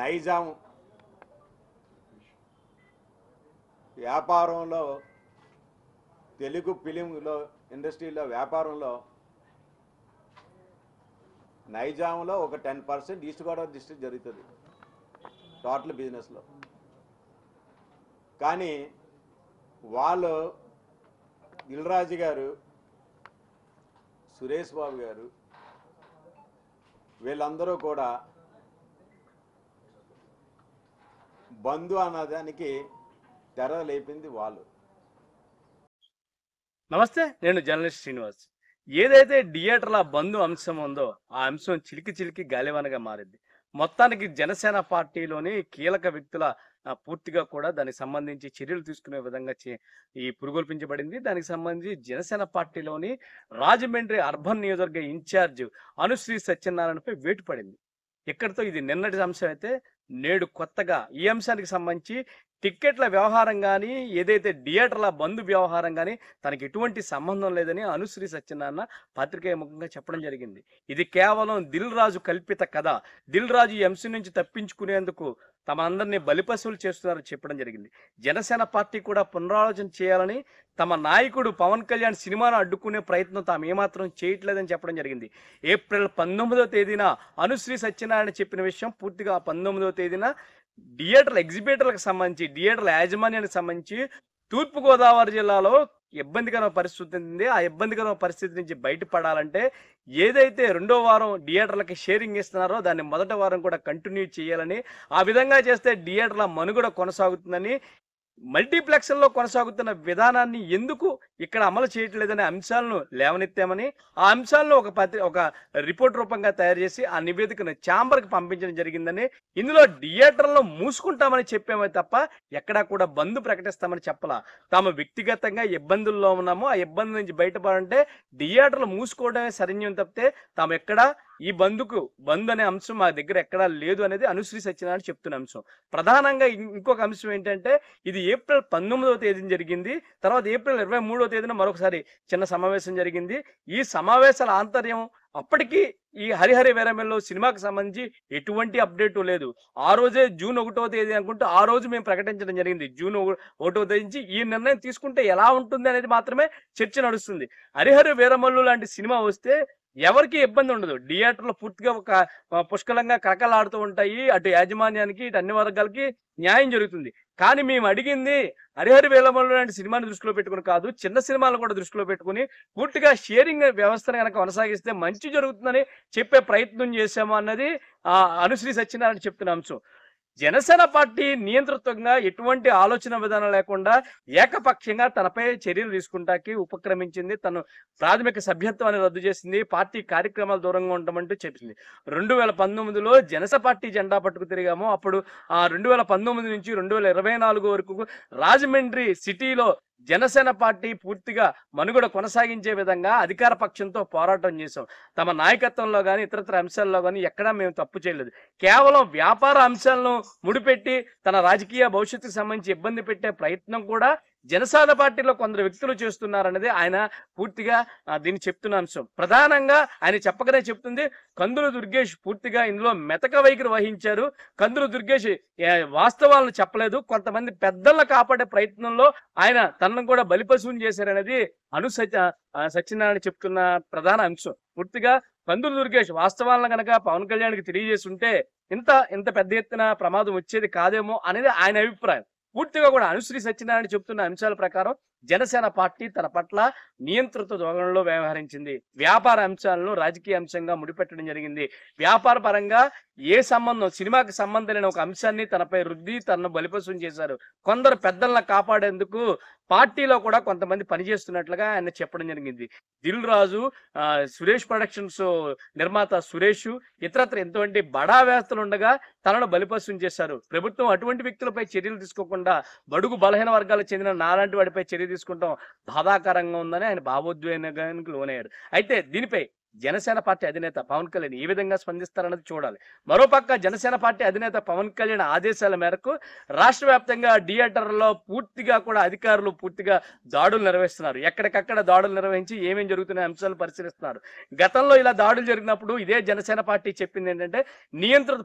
నైజాం వ్యాపారంలో తెలుగు ఫిలింలో ఇండస్ట్రీలో వ్యాపారంలో నైజాంలో ఒక 10% ఈస్ట్ గోదావరి డిస్ట్రిక్ట్ జరుగుతుంది టోటల్ బిజినెస్లో. కానీ వాళ్ళు దిల్రాజు గారు, సురేష్ బాబు గారు వీళ్ళందరూ కూడా బంధు అన్నదానికి తెర లేపింది వాళ్ళు. నమస్తే, నేను జర్నలిస్ట్ శ్రీనివాస్. ఏదైతే థియేటర్ల బంధు అంశం ఉందో ఆ అంశం చిలికి చిలికి గాలివానగా మారింది. మొత్తానికి జనసేన పార్టీలోని కీలక వ్యక్తుల పూర్తిగా కూడా దానికి సంబంధించి చర్యలు తీసుకునే విధంగా ఈ పురుగొల్పించబడింది. దానికి సంబంధించి జనసేన పార్టీలోని రాజమండ్రి అర్బన్ నియోజకవర్గ ఇన్ఛార్జ్ అనుశ్రీ సత్యనారాయణపై వేటు పడింది. ఇక్కడితో ఇది నిన్నటి అంశం అయితే, నేడు కొత్తగా ఈ అంశానికి సంబంధించి టిక్కెట్ల వ్యవహారం కానీ, ఏదైతే థియేటర్ల బంధు వ్యవహారం కానీ తనకి ఎటువంటి సంబంధం లేదని అనుశ్రీ సత్యనారాయణ పత్రికా ముఖంగా చెప్పడం జరిగింది. ఇది కేవలం దిల్ రాజు కల్పిత కథ. దిల్ రాజు ఈ అంశం నుంచి తప్పించుకునేందుకు తమ అందరినీ బలిపశువులు చేస్తున్నారని చెప్పడం జరిగింది. జనసేన పార్టీ కూడా పునరాలోచన చేయాలని, తమ నాయకుడు పవన్ కళ్యాణ్ సినిమాను అడ్డుకునే ప్రయత్నం తాము ఏమాత్రం చేయట్లేదని చెప్పడం జరిగింది. ఏప్రిల్ 19వ తేదీన అనుశ్రీ సత్యనారాయణ చెప్పిన విషయం పూర్తిగా 19వ తేదీన థియేటర్ల ఎగ్జిబిటర్లకు సంబంధించి, థియేటర్ల యాజమాన్యానికి సంబంధించి తూర్పుగోదావరి జిల్లాలో ఇబ్బందికరమైన పరిస్థితి ఉంది. ఆ ఇబ్బందికరమైన పరిస్థితి నుంచి బయటపడాలంటే ఏదైతే రెండో వారం థియేటర్లకి షేరింగ్ ఇస్తున్నారో దాన్ని మొదటి వారం కూడా కంటిన్యూ చేయాలని, ఆ విధంగా చేస్తే థియేటర్ల మనుగడ కొనసాగుతుందని, మల్టీప్లెక్స్ల్లో కొనసాగుతున్న విధానాన్ని ఎందుకు ఇక్కడ అమలు చేయట్లేదనే అంశాలను లేవనెత్తామని, ఆ అంశాలను ఒక రిపోర్ట్ రూపంగా తయారు చేసి ఆ నివేదికను ఛాంబర్కి పంపించడం జరిగిందని, ఇందులో థియేటర్లను మూసుకుంటామని చెప్పామే తప్ప ఎక్కడా కూడా బంద్ ప్రకటిస్తామని చెప్పలా. తాము వ్యక్తిగతంగా ఇబ్బందుల్లో ఉన్నాము, ఆ ఇబ్బంది నుంచి బయటపడాలంటే థియేటర్లు మూసుకోవడమే సరైన తప్పితే తాము ఎక్కడా ఈ బంద్ అనే అంశం మా దగ్గర ఎక్కడా లేదు అనేది అనుశ్రీ సత్యనారాయణ చెప్తున్న అంశం. ప్రధానంగా ఇంకొక అంశం ఏంటంటే, ఇది ఏప్రిల్ 19వ తేదీన జరిగింది. తర్వాత ఏప్రిల్ 23వ తేదీన మరొకసారి చిన్న సమావేశం జరిగింది. ఈ సమావేశాల ఆంతర్యం అప్పటికి ఈ హరిహరి వీరమల్లు సినిమాకి సంబంధించి ఎటువంటి అప్డేటు లేదు. ఆ రోజే జూన్ 1వ తేదీ అనుకుంటూ ఆ రోజు మేము ప్రకటించడం జరిగింది. జూన్ 1వ తేదీ నుంచి ఈ నిర్ణయం తీసుకుంటే ఎలా ఉంటుంది అనేది మాత్రమే చర్చ నడుస్తుంది. హరిహరి వీరమల్లు లాంటి సినిమా వస్తే ఎవరికి ఇబ్బంది ఉండదు. థియేటర్లు పూర్తిగా ఒక పుష్కలంగా కరకలాడుతూ ఉంటాయి. అటు యాజమాన్యానికి, ఇటు అన్ని వర్గాలకి న్యాయం జరుగుతుంది. కానీ మేము అడిగింది హరిహరి వీరమల్లు లాంటి సినిమాని దృష్టిలో పెట్టుకుని కాదు, చిన్న సినిమాలను కూడా దృష్టిలో పెట్టుకుని పూర్తిగా షేరింగ్ వ్యవస్థను కనుక కొనసాగిస్తే మంచి జరుగుతుందని చెప్పే ప్రయత్నం చేశాము అన్నది అనుశ్రీ సత్యనారాయణ చెప్తున్న అంశం. జనసేన పార్టీ నియంతృత్వంగా ఎటువంటి ఆలోచన విధానం లేకుండా ఏకపక్షంగా తనపై చర్యలు తీసుకుంటాకి ఉపక్రమించింది. తను ప్రాథమిక సభ్యత్వాన్ని రద్దు చేసింది, పార్టీ కార్యక్రమాలు దూరంగా ఉంటామంటూ చెప్పింది. 2019లో జనసేన పార్టీ జెండా పట్టుకు తిరిగాము. అప్పుడు 2019 నుంచి 2024 వరకు రాజమండ్రి సిటీలో జనసేన పార్టీ పూర్తిగా మనుగడ కొనసాగించే విధంగా అధికార పక్షంతో పోరాటం చేశాం. తమ నాయకత్వంలో కానీ ఇతరత్ర అంశాల్లో కానీ ఎక్కడా మేము తప్పు చేయలేదు. కేవలం వ్యాపార అంశాలను ముడిపెట్టి తన రాజకీయ భవిష్యత్తుకు సంబంధించి ఇబ్బంది పెట్టే ప్రయత్నం కూడా జనసేన పార్టీలో కొందరు వ్యక్తులు చేస్తున్నారనేది ఆయన పూర్తిగా దీన్ని చెప్తున్న అంశం. ప్రధానంగా ఆయన చెప్పకనే చెప్తుంది, కందుల దుర్గేష్ పూర్తిగా ఇందులో మెతక వైఖరి వహించారు. కందుల దుర్గేష్ వాస్తవాలను చెప్పలేదు. కొంతమంది పెద్దలను కాపాడే ప్రయత్నంలో ఆయన తనను కూడా బలిపశువుని చేశారనేది సత్యనారాయణ చెప్తున్న ప్రధాన అంశం. పూర్తిగా కందుల దుర్గేష్ వాస్తవాలను కనుక పవన్ కళ్యాణ్కి తెలియజేసి ఉంటే ఇంత పెద్ద ఎత్తున ప్రమాదం వచ్చేది కాదేమో అనేది ఆయన అభిప్రాయం. పూర్తిగా కూడా అనుశ్రీ సత్యనారాయణ చెప్తున్న అంశాల ప్రకారం జనసేన పార్టీ తన పట్ల నియంత్రిత ధోరణిలో వ్యవహరించింది. వ్యాపార అంశాలను రాజకీయ అంశంగా ముడిపెట్టడం జరిగింది. వ్యాపార పరంగా ఏ సంబంధం, సినిమాకి సంబంధం లేని ఒక అంశాన్ని తనపై రుద్ది తనను బలిపశువుని చేశారు. కొందరు పెద్దలను కాపాడేందుకు పార్టీలో కూడా కొంతమంది పనిచేస్తున్నట్లుగా ఆయన చెప్పడం జరిగింది. దిల్ రాజు, సురేష్ ప్రొడక్షన్స్ నిర్మాత సురేష్, ఇతరత్ర ఎంతోంటి బడా వేస్తలు ఉండగా తనను బలిపశువుని చేశారు. ప్రభుత్వం అటువంటి వ్యక్తులపై చర్యలు తీసుకోకుండా బడుగు బలహీన వర్గాలకు చెందిన నాలాంటి వాడిపై చర్య తీసుకుంటాం బాధాకరంగా ఉందని ఆయన భావోద్వేగానికి లోనయ్యాడు. అయితే దీనిపై జనసేన పార్టీ అధినేత పవన్ కళ్యాణ్ ఏ విధంగా స్పందిస్తారన్నది చూడాలి. మరోపక్క జనసేన పార్టీ అధినేత పవన్ కళ్యాణ్ ఆదేశాల మేరకు రాష్ట్ర వ్యాప్తంగా థియేటర్లో పూర్తిగా కూడా అధికారులు పూర్తిగా దాడులు నిర్వహిస్తున్నారు. ఎక్కడికక్కడ దాడులు నిర్వహించి ఏమేం జరుగుతున్న అంశాలు పరిశీలిస్తున్నారు. గతంలో ఇలా దాడులు జరిగినప్పుడు ఇదే జనసేన పార్టీ చెప్పింది ఏంటంటే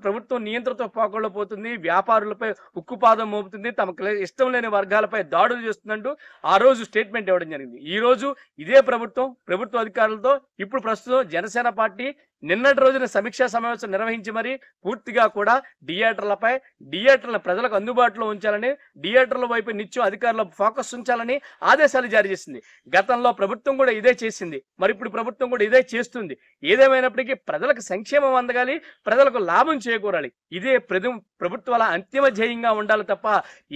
ప్రభుత్వం నియంత్రిత పోకళ్ళు పోతుంది, వ్యాపారులపై ఉక్కుపాదం మోపుతుంది, తమకు ఇష్టం లేని వర్గాలపై దాడులు చేస్తుందంటూ ఆ రోజు స్టేట్మెంట్ ఇవ్వడం జరిగింది. ఈ రోజు ఇదే ప్రభుత్వ అధికారులతో ఇప్పుడు ప్రస్తుతం జనసేన పార్టీ నిన్నటి రోజున సమీక్షా సమావేశం నిర్వహించి మరి పూర్తిగా కూడా థియేటర్ల ప్రజలకు అందుబాటులో ఉంచాలని, థియేటర్ల వైపు నిత్యం అధికారుల ఫోకస్ ఉంచాలని ఆదేశాలు జారీ చేసింది. గతంలో ప్రభుత్వం కూడా ఇదే చేసింది, మరి ఇప్పుడు ప్రభుత్వం కూడా ఇదే చేస్తుంది. ఏదేమైనప్పటికీ ప్రజలకు సంక్షేమం అందగాలి, ప్రజలకు లాభం చేకూరాలి. ఇదే ప్రభుత్వాల అంతిమ ధ్యేయంగా ఉండాలి తప్ప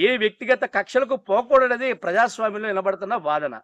ఏ వ్యక్తిగత కక్షలకు పోకూడదనేది ప్రజాస్వామ్యంలో నిలబడుతున్న వాదన.